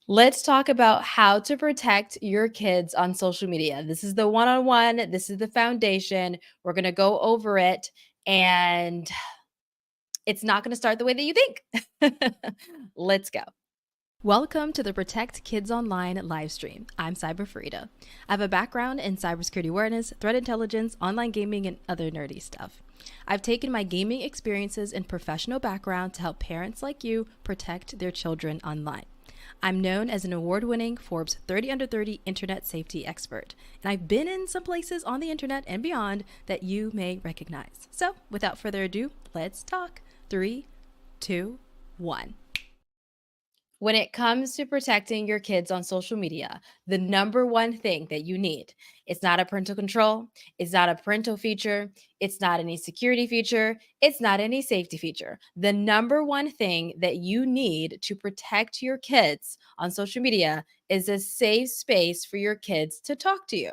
Let's talk about how to protect your kids on social media. This is the one on one, this is the foundation. We're going to go over it, and it's not going to start the way that you think. Let's go. Welcome to the Protect Kids Online live stream. I'm CyberFareedah. I have a background in cybersecurity awareness, threat intelligence, online gaming, and other nerdy stuff. I've taken my gaming experiences and professional background to help parents like you protect their children online. I'm known as an award-winning Forbes 30 Under 30 internet safety expert, and I've been in some places on the internet and beyond that you may recognize. So, without further ado, let's talk. 3, 2, 1. When it comes to protecting your kids on social media, the number one thing that you need, it's not a parental control, it's not a parental feature, it's not any security feature, it's not any safety feature. The number one thing that you need to protect your kids on social media is a safe space for your kids to talk to you.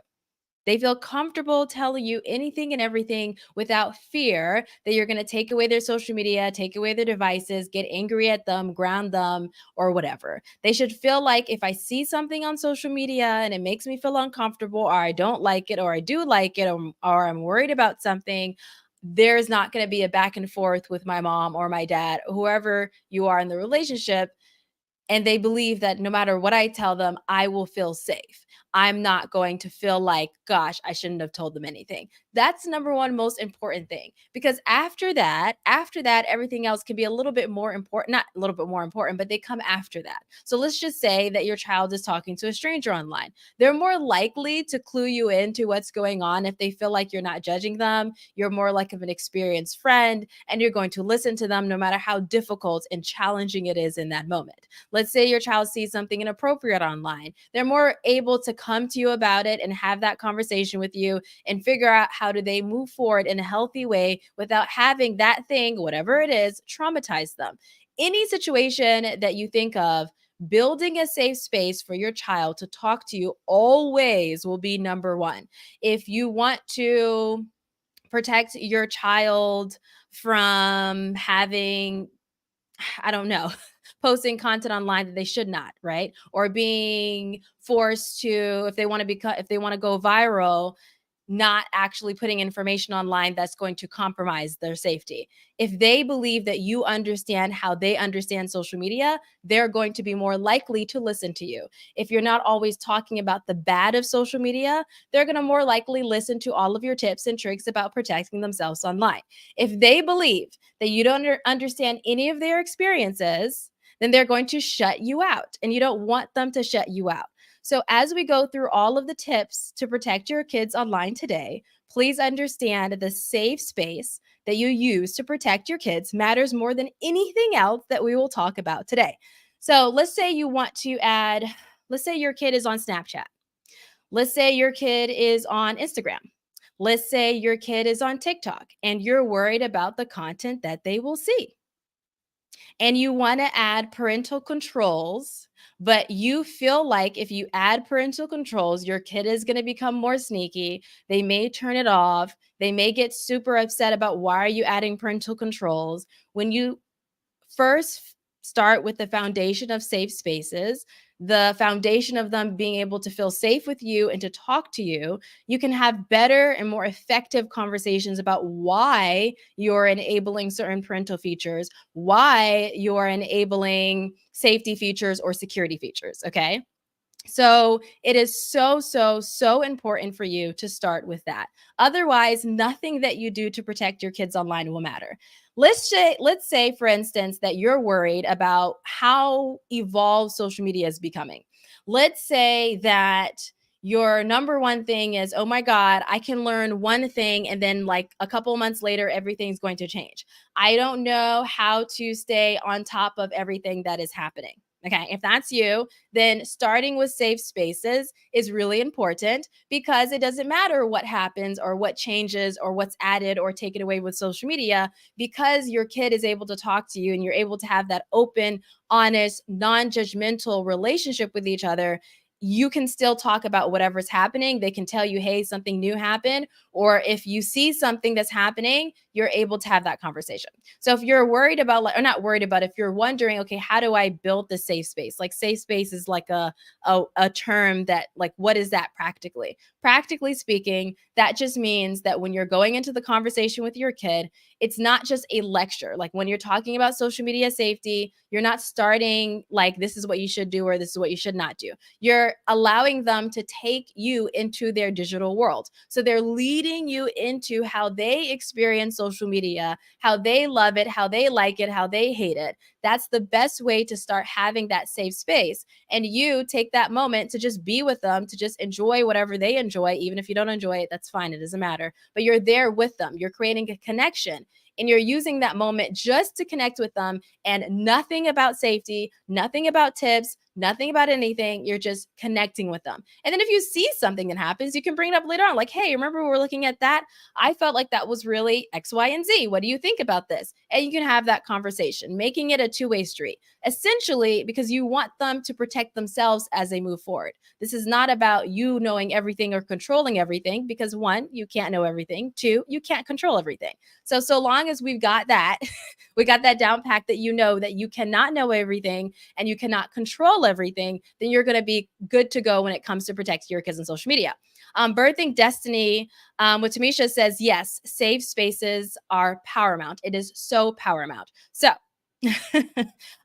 They feel comfortable telling you anything and everything without fear that you're going to take away their social media, take away their devices, get angry at them, ground them, or whatever. They should feel like if I see something on social media and it makes me feel uncomfortable, or I don't like it, or I do like it, or I'm worried about something, there's not going to be a back and forth with my mom or my dad, whoever you are in the relationship, and they believe that no matter what I tell them, I will feel safe. I'm not going to feel like, gosh, I shouldn't have told them anything. That's number one most important thing, because after that, everything else can be a little bit more important, not a little bit more important, but they come after that. So let's just say that your child is talking to a stranger online. They're more likely to clue you into what's going on if they feel like you're not judging them. You're more like of an experienced friend, and you're going to listen to them no matter how difficult and challenging it is in that moment. Let's say your child sees something inappropriate online. They're more able to come to you about it and have that conversation with you and figure out how do they move forward in a healthy way without having that thing, whatever it is, traumatize them. Any situation that you think of, building a safe space for your child to talk to you always will be number one. If you want to protect your child from having, I don't know, posting content online that they should not, right? Or being forced to, if they want to become, if they want to go viral, not actually putting information online that's going to compromise their safety. If they believe that you understand how they understand social media, they're going to be more likely to listen to you. If you're not always talking about the bad of social media, they're going to more likely listen to all of your tips and tricks about protecting themselves online. If they believe that you don't understand any of their experiences, then they're going to shut you out, and you don't want them to shut you out. So, as we go through all of the tips to protect your kids online today, please understand the safe space that you use to protect your kids matters more than anything else that we will talk about today. So, let's say you want to add, let's say your kid is on Snapchat. Let's say your kid is on Instagram. Let's say your kid is on TikTok and you're worried about the content that they will see, and you want to add parental controls, but you feel like if you add parental controls, your kid is going to become more sneaky. They may turn it off. They may get super upset about why are you adding parental controls. When you first start with the foundation of safe spaces, the foundation of them being able to feel safe with you and to talk to you, you can have better and more effective conversations about why you're enabling certain parental features, why you're enabling safety features or security features. Okay. So it is so important for you to start with that. Otherwise, nothing that you do to protect your kids online will matter. Let's say, for instance, that you're worried about how evolved social media is becoming. Let's say that your number one thing is, oh my God, I can learn one thing and then like a couple months later, everything's going to change. I don't know how to stay on top of everything that is happening. Okay, if that's you, then starting with safe spaces is really important, because it doesn't matter what happens or what changes or what's added or taken away with social media, because your kid is able to talk to you and you're able to have that open, honest, non-judgmental relationship with each other. You can still talk about whatever's happening. They can tell you, hey, something new happened. Or if you see something that's happening, you're able to have that conversation. So if you're worried about, like, or not worried about, if you're wondering, okay, how do I build the safe space? Like, safe space is like a term that, like, what is that practically? Practically speaking, that just means that when you're going into the conversation with your kid, it's not just a lecture. Like, when you're talking about social media safety, you're not starting like, this is what you should do or this is what you should not do. You're allowing them to take you into their digital world. So they're leading you into how they experience social media, how they love it, how they like it, how they hate it. That's the best way to start having that safe space. And you take that moment to just be with them, to just enjoy whatever they enjoy. Even if you don't enjoy it, that's fine. It doesn't matter. But you're there with them. You're creating a connection. And you're using that moment just to connect with them, and nothing about safety, nothing about tips, nothing about anything. You're just connecting with them. And then if you see something that happens, you can bring it up later on. Like, hey, remember we were looking at that? I felt like that was really X, Y, and Z. What do you think about this? And you can have that conversation, making it a two-way street, essentially, because you want them to protect themselves as they move forward. This is not about you knowing everything or controlling everything, because one, you can't know everything. Two, you can't control everything. So long as we've got that, we got that down pack, that you know that you cannot know everything and you cannot control everything, then you're going to be good to go when it comes to protecting your kids on social media. Birthing Destiny with Tamisha says, yes, safe spaces are paramount. It is so paramount. So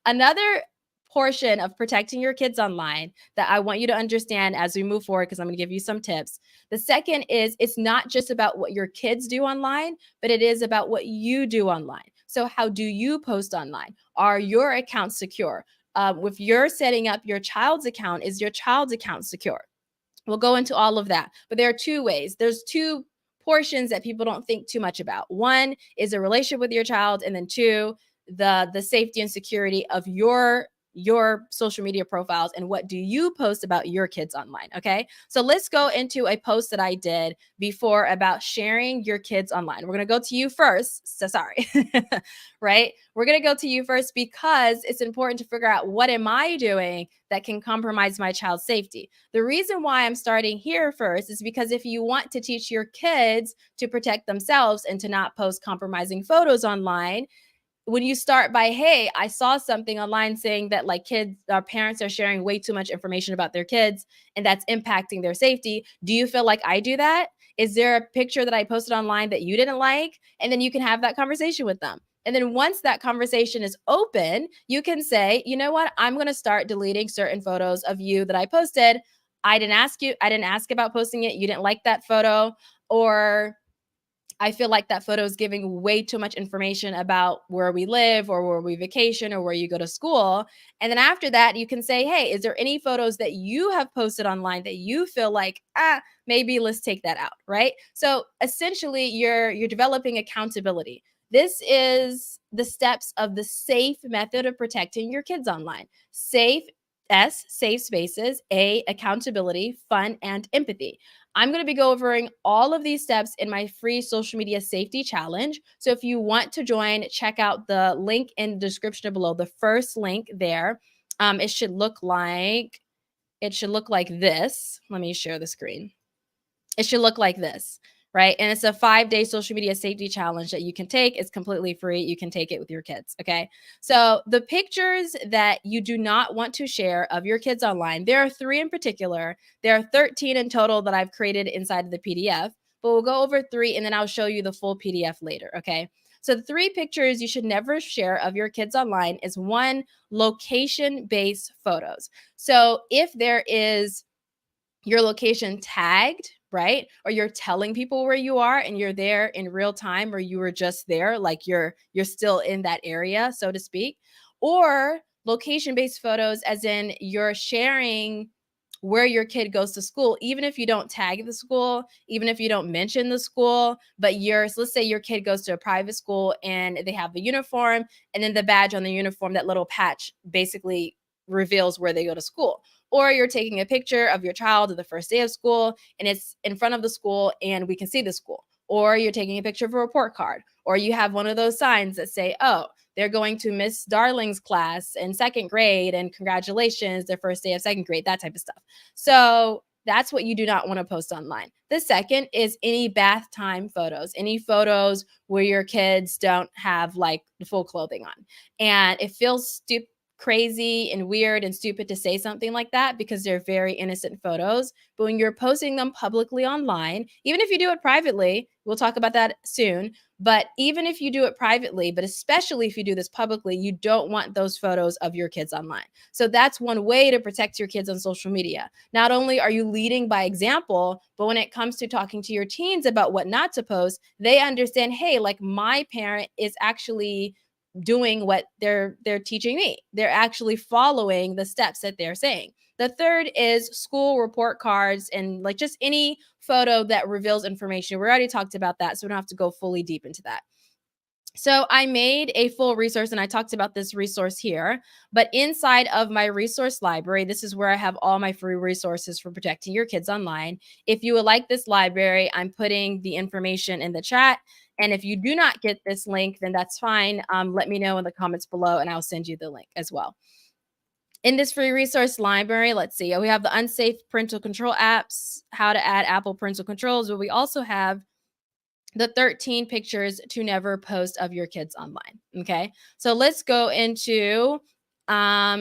another portion of protecting your kids online that I want you to understand as we move forward, because I'm going to give you some tips. The second is, it's not just about what your kids do online, but it is about what you do online. So how do you post online? Are your accounts secure? If you're setting up your child's account, is your child's account secure? We'll go into all of that. But there are two ways. There's two portions that people don't think too much about. One is a relationship with your child, and then two, the safety and security of your social media profiles and what do you post about your kids online. Okay, so let's go into a post that I did before about sharing your kids online. We're going to go to you first. So sorry. Right, we're going to go to you first because it's important to figure out, what am I doing that can compromise my child's safety? The reason why I'm starting here first is because if you want to teach your kids to protect themselves and to not post compromising photos online, when you start by, hey, I saw something online saying that, like, kids, our parents are sharing way too much information about their kids and that's impacting their safety. Do you feel like I do that? Is there a picture that I posted online that you didn't like? And then you can have that conversation with them. And then once that conversation is open, you can say, you know what? I'm going to start deleting certain photos of you that I posted. I didn't ask you. I didn't ask about posting it. You didn't like that photo. Or I feel like that photo is giving way too much information about where we live or where we vacation or where you go to school. And then after that, you can say, hey, is there any photos that you have posted online that you feel like, maybe let's take that out, right? So essentially, you're developing accountability. This is the steps of the safe method of protecting your kids online. Safe, S, safe spaces, A, accountability, fun, and empathy. I'm going to be covering all of these steps in my free social media safety challenge. So if you want to join, check out the link in the description below. The first link there, it should look like this. Let me share the screen. It should look like this, right? And it's a 5-day social media safety challenge that you can take. It's completely free. You can take it with your kids, okay? So the pictures that you do not want to share of your kids online, there are 3 in particular. There are 13 in total that I've created inside of the PDF, but we'll go over 3 and then I'll show you the full PDF later, okay? So the 3 pictures you should never share of your kids online is, 1, location-based photos. So if there is your location tagged, right? Or you're telling people where you are and you're there in real time, or you were just there, like you're still in that area, so to speak. Or location-based photos, as in you're sharing where your kid goes to school, even if you don't tag the school, even if you don't mention the school, but let's say your kid goes to a private school and they have the uniform, and then the badge on the uniform, that little patch basically reveals where they go to school. Or you're taking a picture of your child of the first day of school and it's in front of the school and we can see the school. Or you're taking a picture of a report card. Or you have one of those signs that say, oh, they're going to Miss Darling's class in 2nd grade and congratulations, their first day of 2nd grade, that type of stuff. So That's what you do not want to post online. The second is any bath time photos, any photos where your kids don't have like the full clothing on. And it feels stupid, crazy and weird and stupid to say something like that because they're very innocent photos. But when you're posting them publicly online, even if you do it privately, we'll talk about that soon. But even if you do it privately, but especially if you do this publicly, you don't want those photos of your kids online. So that's one way to protect your kids on social media. Not only are you leading by example, but when it comes to talking to your teens about what not to post, they understand, hey, like my parent is actually doing what they're teaching me. They're actually following the steps that they're saying. The third is school report cards and like just any photo that reveals information. We already talked about that, so we don't have to go fully deep into that. So I made a full resource and I talked about this resource here, but inside of my resource library, this is where I have all my free resources for protecting your kids online. If you would like this library, I'm putting the information in the chat. And if you do not get this link, then that's fine. Let me know in the comments below and I'll send you the link as well. In this free resource library, let's see, we have the unsafe parental control apps, how to add Apple parental controls, but we also have the 13 pictures to never post of your kids online. Okay. So let's go into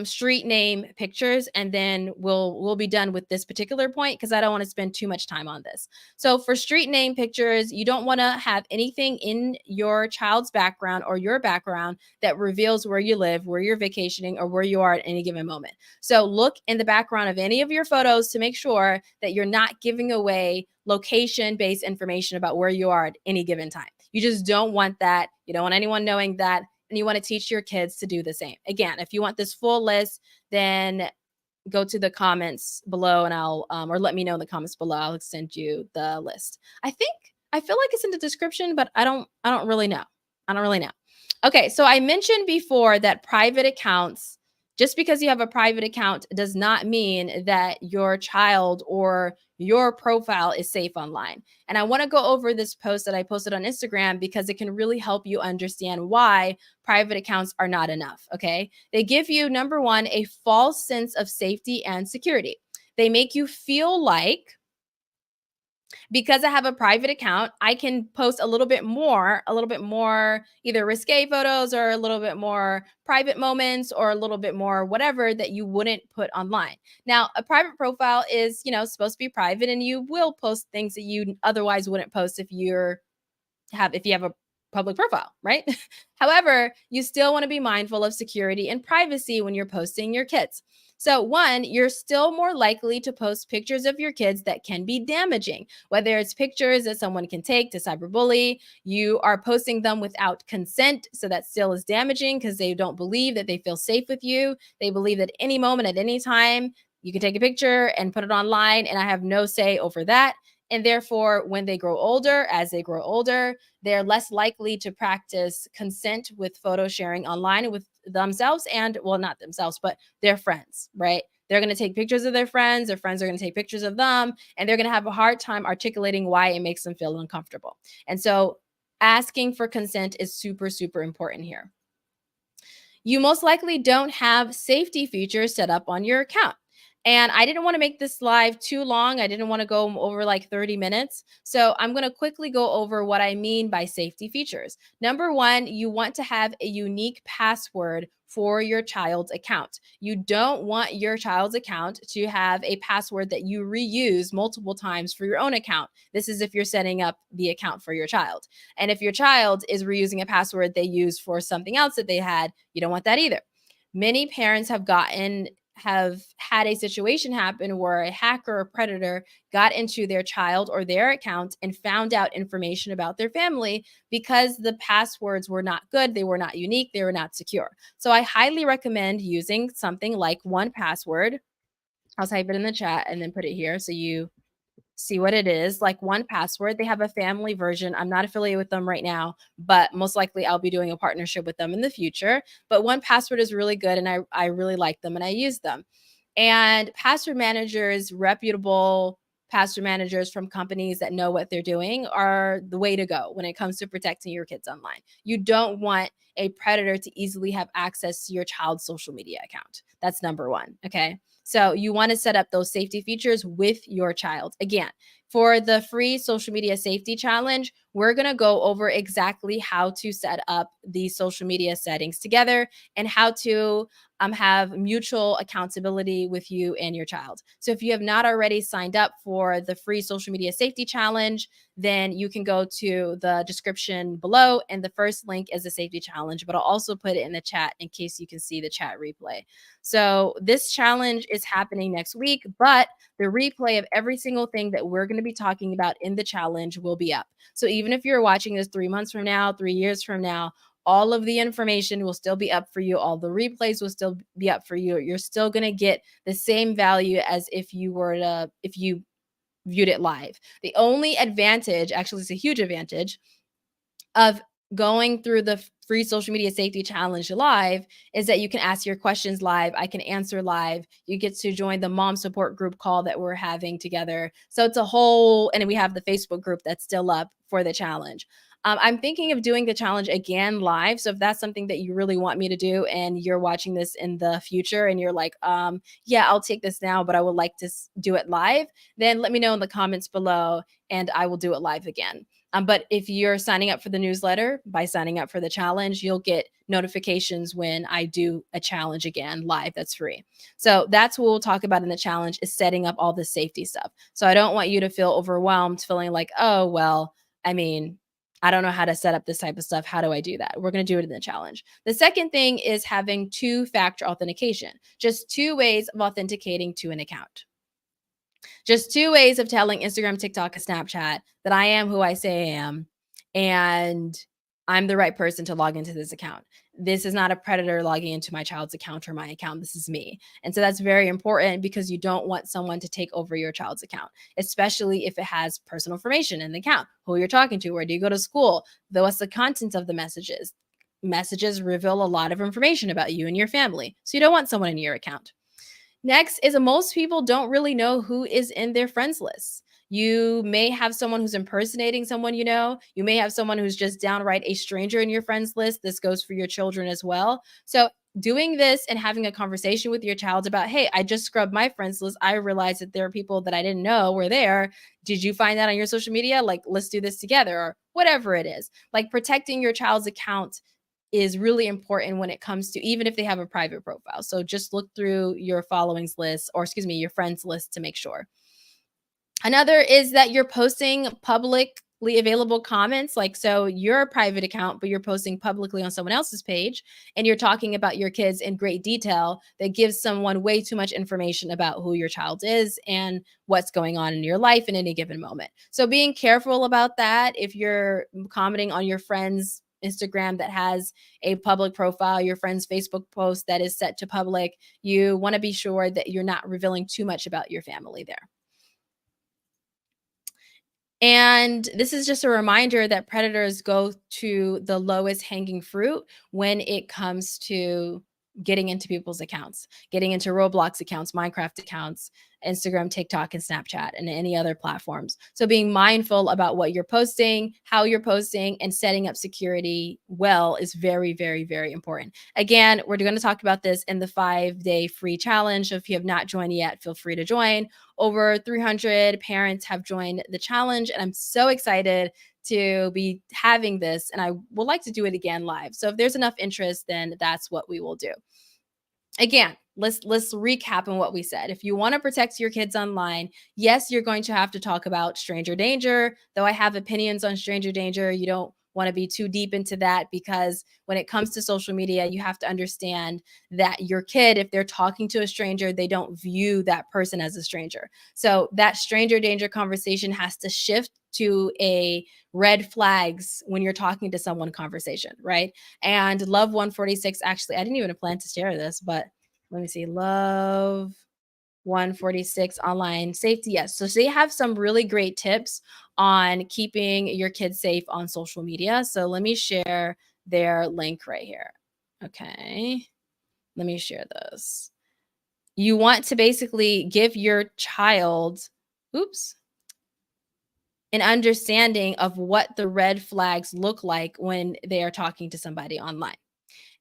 street name pictures and then we'll be done with this particular point because I don't want to spend too much time on this. So for street name pictures, you don't want to have anything in your child's background or your background that reveals where you live, where you're vacationing, or where you are at any given moment. So look in the background of any of your photos to make sure that you're not giving away location-based information about where you are at any given time. You just don't want that. You don't want anyone knowing that, and you want to teach your kids to do the same. Again, if you want this full list, then go to the comments below and I'll or let me know in the comments below. I'll send you the list. I feel like it's in the description, but I don't really know. I don't really know. Okay, so I mentioned before that private accounts, just because you have a private account does not mean that your child or your profile is safe online. And I want to go over this post that I posted on Instagram because it can really help you understand why private accounts are not enough. Okay. They give you, number one, a false sense of safety and security. They make you feel like because I have a private account, I can post a little bit more either risque photos or a little bit more private moments or a little bit more whatever that you wouldn't put online. Now, a private profile is, supposed to be private and you will post things that you otherwise wouldn't post if you have a public profile, right? However, you still want to be mindful of security and privacy when you're posting your kids. So, one, you're still more likely to post pictures of your kids that can be damaging, whether it's pictures that someone can take to cyberbully, you are posting them without consent. So, that still is damaging because they don't believe that they feel safe with you. They believe that any moment, at any time, you can take a picture and put it online, and I have no say over that. And therefore, when they grow older, as they grow older, they're less likely to practice consent with photo sharing online with themselves and, well, not themselves, but their friends, right? They're going to take pictures of their friends are going to take pictures of them, and they're going to have a hard time articulating why it makes them feel uncomfortable. And so, asking for consent is super, super important here. You most likely don't have safety features set up on your account. And I didn't want to make this live too long. I didn't want to go over like 30 minutes. So I'm going to quickly go over what I mean by safety features. Number one, you want to have a unique password for your child's account. You don't want your child's account to have a password that you reuse multiple times for your own account. This is if you're setting up the account for your child. And if your child is reusing a password they used for something else that they had, you don't want that either. Many parents have had a situation happen where a hacker or predator got into their child or their account and found out information about their family because the passwords were not good, they were not unique, they were not secure. So I highly recommend using something like 1Password. I'll type it in the chat and then put it here so you see what it is. Like 1Password, they have a family version. I'm not affiliated with them right now, but most likely I'll be doing a partnership with them in the future. But 1Password is really good and I really like them and I use them. And password managers, reputable password managers from companies that know what they're doing are the way to go when it comes to protecting your kids online. You don't want a predator to easily have access to your child's social media account. That's number one. Okay. So you want to set up those safety features with your child. Again, for the free social media safety challenge, we're going to go over exactly how to set up these social media settings together and how to have mutual accountability with you and your child. So if you have not already signed up for the free social media safety challenge, then you can go to the description below. And the first link is a safety challenge, but I'll also put it in the chat in case you can see the chat replay. So this challenge is happening next week, but the replay of every single thing that we're going to be talking about in the challenge will be up. So even if you're watching this 3 months from now, 3 years from now, all of the information will still be up for you. All the replays will still be up for you. You're still going to get the same value as if you viewed it live. The only advantage, actually, it's a huge advantage of going through the free social media safety challenge live is that you can ask your questions live. I can answer live. You get to join the mom support group call that we're having together. So it's a whole, and we have the Facebook group that's still up for the challenge. I'm thinking of doing the challenge again live. So if that's something that you really want me to do and you're watching this in the future and you're like, yeah, I'll take this now, but I would like to do it live, then let me know in the comments below and I will do it live again. But if you're signing up for the newsletter by signing up for the challenge, you'll get notifications when I do a challenge again live that's free. So that's what we'll talk about in the challenge is setting up all the safety stuff. So I don't want you to feel overwhelmed, feeling like, oh, well, I mean, I don't know how to set up this type of stuff. How do I do that? We're going to do it in the challenge. The second thing is having two-factor authentication, just two ways of authenticating to an account. Just two ways of telling Instagram, TikTok, and Snapchat that I am who I say I am, and I'm the right person to log into this account. This is not a predator logging into my child's account or my account. This is me. And so that's very important because you don't want someone to take over your child's account, especially if it has personal information in the account, who you're talking to, where do you go to school, what's the content of the messages. Messages reveal a lot of information about you and your family. So you don't want someone in your account. Next is most people don't really know who is in their friends list. You may have someone who's impersonating someone you know. You may have someone who's just downright a stranger in your friends list. This goes for your children as well. So, doing this and having a conversation with your child about, hey, I just scrubbed my friends list. I realized that there are people that I didn't know were there. Did you find that on your social media? Like, let's do this together, or whatever it is. Like, protecting your child's account is really important when it comes to even if they have a private profile. So just look through your followings list or excuse me, your friends list to make sure. Another is that you're posting publicly available comments. Like, so you're a private account, but you're posting publicly on someone else's page and you're talking about your kids in great detail that gives someone way too much information about who your child is and what's going on in your life in any given moment. So being careful about that. If you're commenting on your friend's Instagram that has a public profile, your friend's Facebook post that is set to public, you want to be sure that you're not revealing too much about your family there. And this is just a reminder that predators go to the lowest hanging fruit when it comes to getting into people's accounts, getting into Roblox accounts, Minecraft accounts, Instagram, TikTok, and Snapchat, and any other platforms. So being mindful about what you're posting, how you're posting, and setting up security well is very, very, very important. Again, we're going to talk about this in the 5-day free challenge. So if you have not joined yet, feel free to join. Over 300 parents have joined the challenge, and I'm so excited to be having this. And I would like to do it again live. So if there's enough interest, then that's what we will do. Again, let's recap on what we said. If you want to protect your kids online, yes, you're going to have to talk about stranger danger. Though I have opinions on stranger danger, you don't want to be too deep into that because when it comes to social media, you have to understand that your kid, if they're talking to a stranger, they don't view that person as a stranger. So that stranger danger conversation has to shift to a red flags when you're talking to someone conversation, right? And Love 146, actually, I didn't even plan to share this, but let me see. Love 146 online safety. Yes. So they have some really great tips on keeping your kids safe on social media. So let me share their link right here. Okay. Let me share this. You want to basically give your child, oops, an understanding of what the red flags look like when they are talking to somebody online.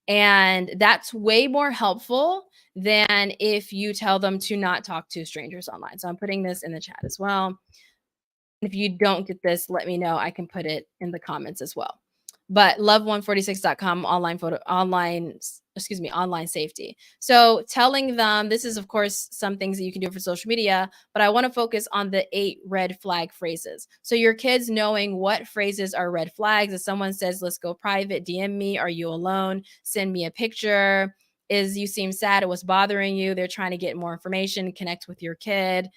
And that's way more helpful than if you tell them to not talk to strangers online. So I'm putting this in the chat as well. If you don't get this, let me know. I can put it in the comments as well. But love146.com online safety. So telling them this is of course some things that you can do for social media, but I want to focus on the 8 red flag phrases. So your kids knowing what phrases are red flags. If someone says, "Let's go private," DM me, "Are you alone?" Send me a picture. Is you seem sad, what's bothering you? They're trying to get more information, connect with your kid.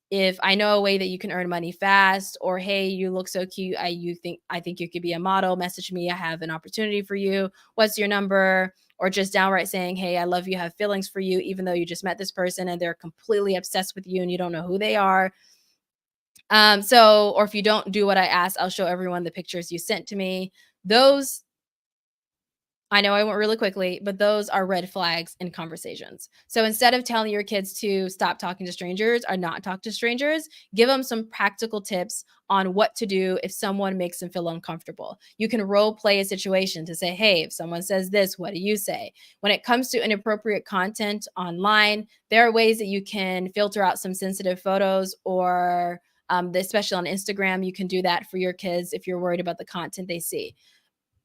If I know a way that you can earn money fast, or hey, you look so cute, I think you could be a model, message me, I have an opportunity for you. What's your number? Or just downright saying, "Hey, I love you, have feelings for you," even though you just met this person and they're completely obsessed with you and you don't know who they are. Or if you don't do what I asked, I'll show everyone the pictures you sent to me. Those I know I went really quickly, but those are red flags in conversations. So instead of telling your kids to stop talking to strangers or not talk to strangers, give them some practical tips on what to do if someone makes them feel uncomfortable. You can role play a situation to say, "Hey, if someone says this, what do you say?" When it comes to inappropriate content online, there are ways that you can filter out some sensitive photos, or especially on Instagram, you can do that for your kids if you're worried about the content they see.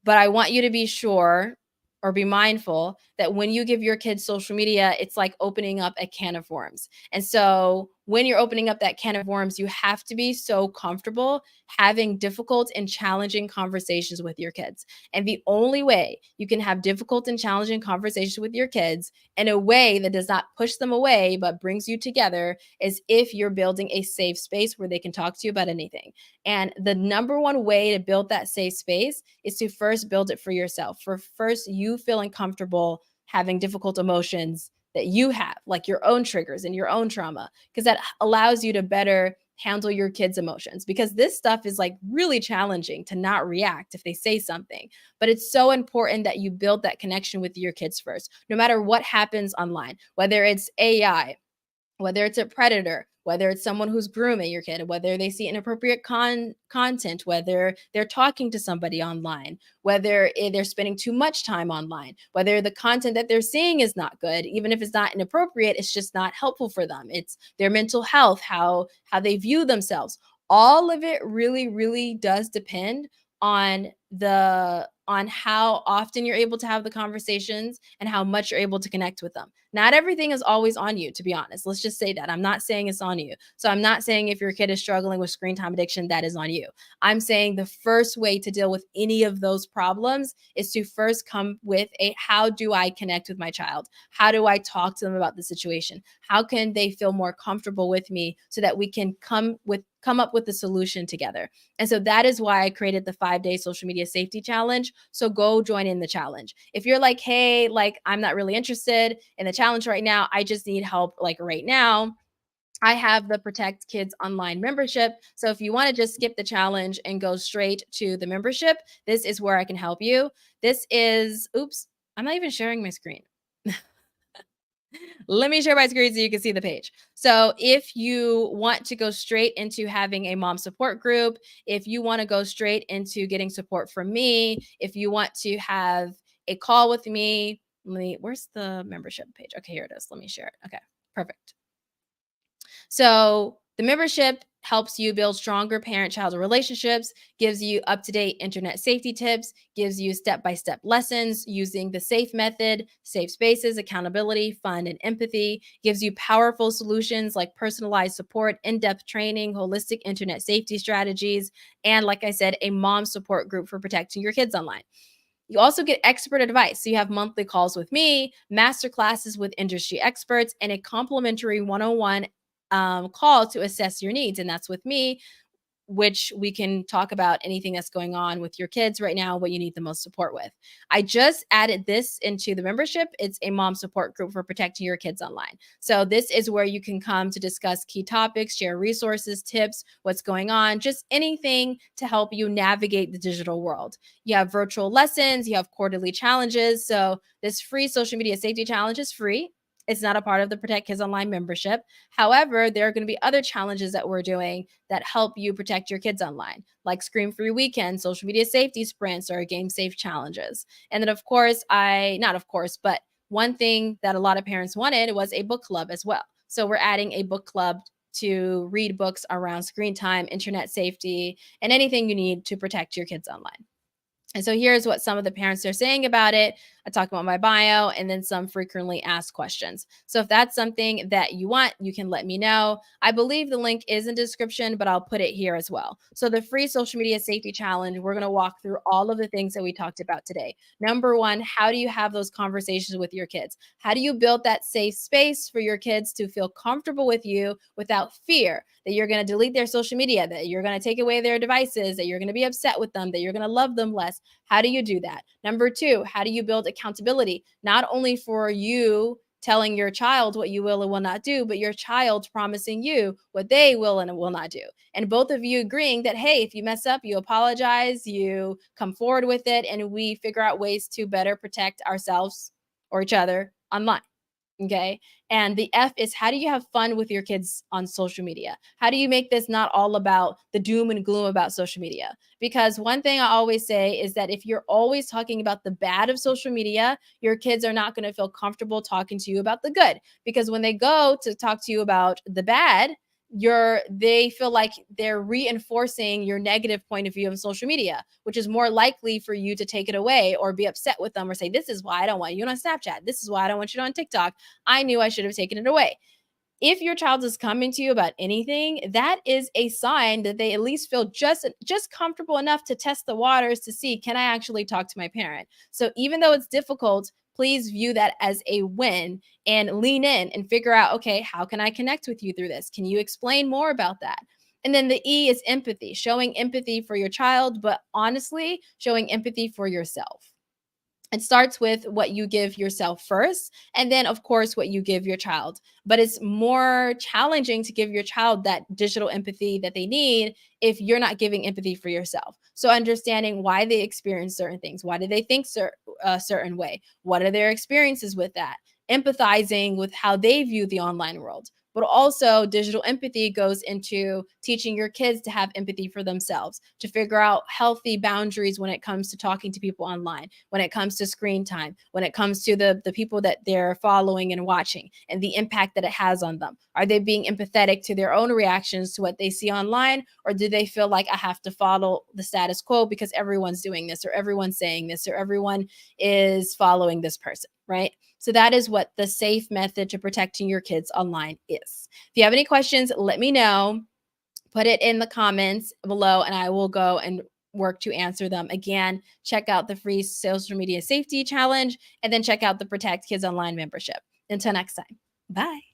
But I want you to be sure or be mindful that when you give your kids social media, it's like opening up a can of worms. And so when you're opening up that can of worms, you have to be so comfortable having difficult and challenging conversations with your kids. And the only way you can have difficult and challenging conversations with your kids in a way that does not push them away but brings you together is if you're building a safe space where they can talk to you about anything. And the number one way to build that safe space is to first build it for yourself. For first, you feeling comfortable having difficult emotions that you have, like your own triggers and your own trauma, because that allows you to better handle your kids' emotions. Because this stuff is like really challenging to not react if they say something. But it's so important that you build that connection with your kids first, no matter what happens online, whether it's AI, whether it's a predator, whether it's someone who's grooming your kid, whether they see inappropriate content, whether they're talking to somebody online, whether they're spending too much time online, whether the content that they're seeing is not good, even if it's not inappropriate, it's just not helpful for them. It's their mental health, how they view themselves. All of it really, really does depend on how often you're able to have the conversations and how much you're able to connect with them. Not everything is always on you, to be honest. Let's just say that. I'm not saying it's on you. So I'm not saying if your kid is struggling with screen time addiction, that is on you. I'm saying the first way to deal with any of those problems is to first come with a how do I connect with my child? How do I talk to them about the situation? How can they feel more comfortable with me so that we can come up with a solution together? And so that is why I created the 5-day social media safety challenge. So go join in the challenge. If you're like, "Hey, like I'm not really interested in the challenge right now, I just need help like right now," I have the Protect Kids Online membership. So if you want to just skip the challenge and go straight to the membership, this is where I can help you. This is, oops, I'm not even sharing my screen. Let me share my screen so you can see the page. So if you want to go straight into having a mom support group, if you want to go straight into getting support from me, if you want to have a call with me, where's the membership page? Okay, here it is. Let me share it. Okay, perfect. So the membership helps you build stronger parent-child relationships, gives you up-to-date internet safety tips, gives you step-by-step lessons using the SAFE method, safe spaces, accountability, fun, and empathy, gives you powerful solutions like personalized support, in-depth training, holistic internet safety strategies, and like I said, a mom support group for protecting your kids online. You also get expert advice. So you have monthly calls with me, master classes with industry experts, and a complimentary one-on-one call to assess your needs. And that's with me, which we can talk about anything that's going on with your kids right now, what you need the most support with. I just added this into the membership. It's a mom support group for protecting your kids online. So this is where you can come to discuss key topics, share resources, tips, what's going on, just anything to help you navigate the digital world. You have virtual lessons, you have quarterly challenges. So this free social media safety challenge is free. It's not a part of the Protect Kids Online membership. However, there are going to be other challenges that we're doing that help you protect your kids online, like screen free weekends, social media safety sprints, or game safe challenges. And then, of course, not of course, but one thing that a lot of parents wanted was a book club as well. So we're adding a book club to read books around screen time, internet safety, and anything you need to protect your kids online. And so here's what some of the parents are saying about it. I talk about my bio and then some frequently asked questions. So if that's something that you want, you can let me know. I believe the link is in the description, but I'll put it here as well. So the free social media safety challenge, we're going to walk through all of the things that we talked about today. Number one, how do you have those conversations with your kids? How do you build that safe space for your kids to feel comfortable with you without fear that you're going to delete their social media, that you're going to take away their devices, that you're going to be upset with them, that you're going to love them less? How do you do that? Number two, how do you build accountability, not only for you telling your child what you will and will not do, but your child promising you what they will and will not do. And both of you agreeing that, hey, if you mess up, you apologize, you come forward with it, and we figure out ways to better protect ourselves or each other online. Okay. And the F is, how do you have fun with your kids on social media? How do you make this not all about the doom and gloom about social media? Because one thing I always say is that if you're always talking about the bad of social media, your kids are not going to feel comfortable talking to you about the good. Because when they go to talk to you about the bad, they feel like they're reinforcing your negative point of view of social media, which is more likely for you to take it away or be upset with them or say, this is why I don't want you on Snapchat, this is why I don't want you on TikTok, I knew I should have taken it away. If your child is coming to you about anything, that is a sign that they at least feel just comfortable enough to test the waters to see, can I actually talk to my parent? So even though it's difficult, please view that as a win and lean in and figure out, okay, how can I connect with you through this? Can you explain more about that? And then the E is empathy, showing empathy for your child, but honestly, showing empathy for yourself. It starts with what you give yourself first, and then, of course, what you give your child. But it's more challenging to give your child that digital empathy that they need if you're not giving empathy for yourself. So, understanding why they experience certain things, why do they think a certain way, what are their experiences with that, empathizing with how they view the online world. But also, digital empathy goes into teaching your kids to have empathy for themselves, to figure out healthy boundaries when it comes to talking to people online, when it comes to screen time, when it comes to the people that they're following and watching and the impact that it has on them. Are they being empathetic to their own reactions to what they see online? Or do they feel like I have to follow the status quo because everyone's doing this or everyone's saying this or everyone is following this person, right? So that is what the safe method to protecting your kids online is. If you have any questions, let me know. Put it in the comments below and I will go and work to answer them. Again, check out the free social media safety challenge and then check out the Protect Kids Online membership. Until next time, bye.